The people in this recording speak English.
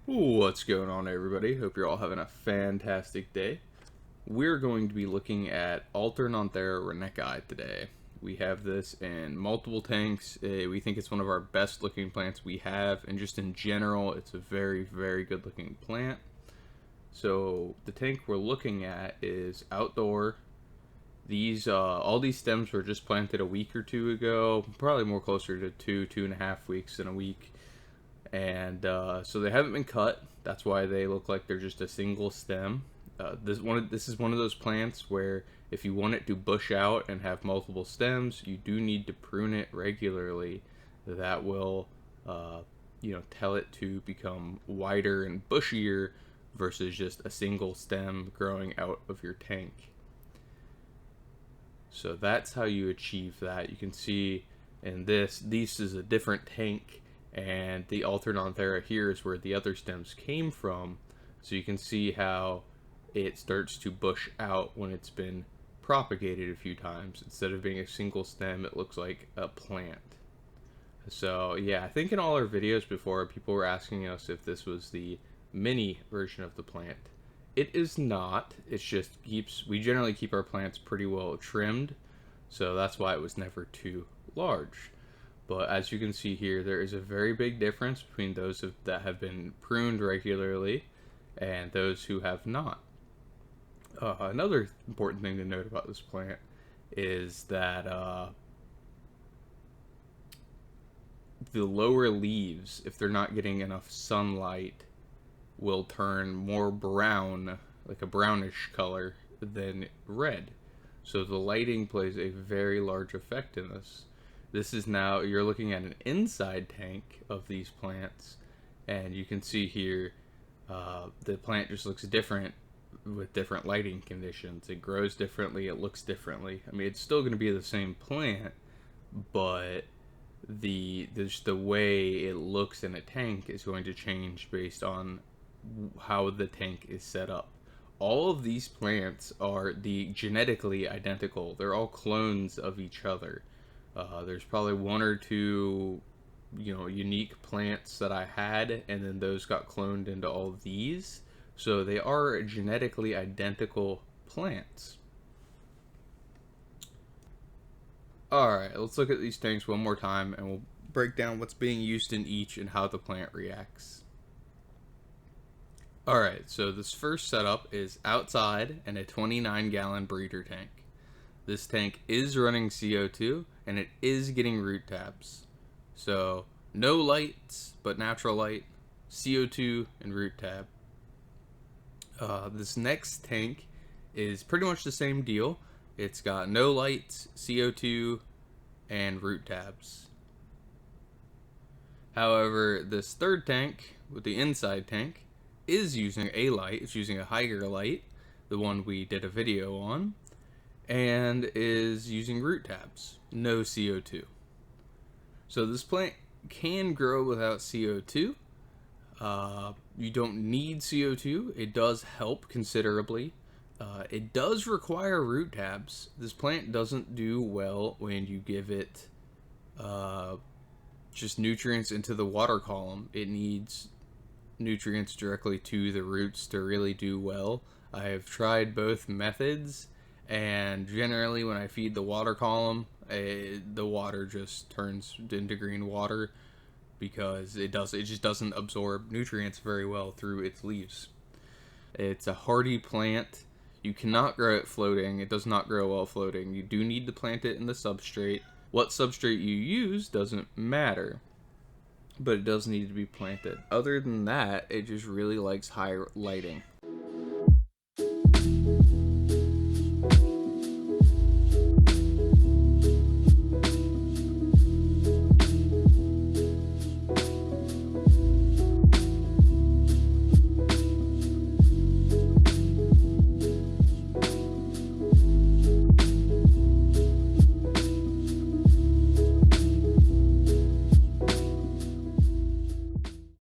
What's going on, everybody? Hope you're all having a fantastic day. We're going to be looking at Alternanthera reineckii today. We have this in multiple tanks. We think it's one of our best looking plants we have, and just in general, it's a very, very good looking plant. So the tank we're looking at is outdoor. All these stems were just planted a week or two ago, probably more closer to 2.5 weeks than a week. And so they haven't been cut. That's why they look like they're just a single stem. This is one of those plants where if you want it to bush out and have multiple stems, you do need to prune it regularly. That will, tell it to become wider and bushier versus just a single stem growing out of your tank. So that's how you achieve that. You can see in this is a different tank, and the Alternanthera here is where the other stems came from. So you can see how it starts to bush out when it's been propagated a few times. Instead of being a single stem, it looks like a plant. So yeah, I think in all our videos before, people were asking us if this was the mini version of the plant. It is not. It's just we generally keep our plants pretty well trimmed, so that's why it was never too large. But as you can see here, there is a very big difference between those that have been pruned regularly and those who have not. Another important thing to note about this plant is that the lower leaves, if they're not getting enough sunlight, will turn more brown, like a brownish color, than red. So the lighting plays a very large effect in this. This is now, you're looking at an inside tank of these plants, and you can see here the plant just looks different with different lighting conditions. It grows differently, it looks differently. I mean, it's still going to be the same plant, but the way it looks in a tank is going to change based on how the tank is set up. All of these plants are genetically identical. They're all clones of each other. There's probably one or two, unique plants that I had, and then those got cloned into all of these. So they are genetically identical plants. Alright, let's look at these tanks one more time, and we'll break down what's being used in each and how the plant reacts. Alright, so this first setup is outside in a 29-gallon breeder tank. This tank is running CO2, and it is getting root tabs. So, no lights, but natural light, CO2, and root tab. This next tank is pretty much the same deal. It's got no lights, CO2, and root tabs. However, this third tank, with the inside tank, is using a light. It's using a higher light, the one we did a video on, and is using root tabs, no CO2. So this plant can grow without CO2. You don't need CO2. It does help considerably. It does require root tabs. This plant doesn't do well when you give it just nutrients into the water column. It needs nutrients directly to the roots to really do well. I have tried both methods, and generally when I feed the water column, the water just turns into green water because it just doesn't absorb nutrients very well through its leaves. It's a hardy plant. You cannot grow it floating. It does not grow well floating. You do need to plant it in the substrate. What substrate you use doesn't matter, but it does need to be planted. Other than that, it just really likes high lighting.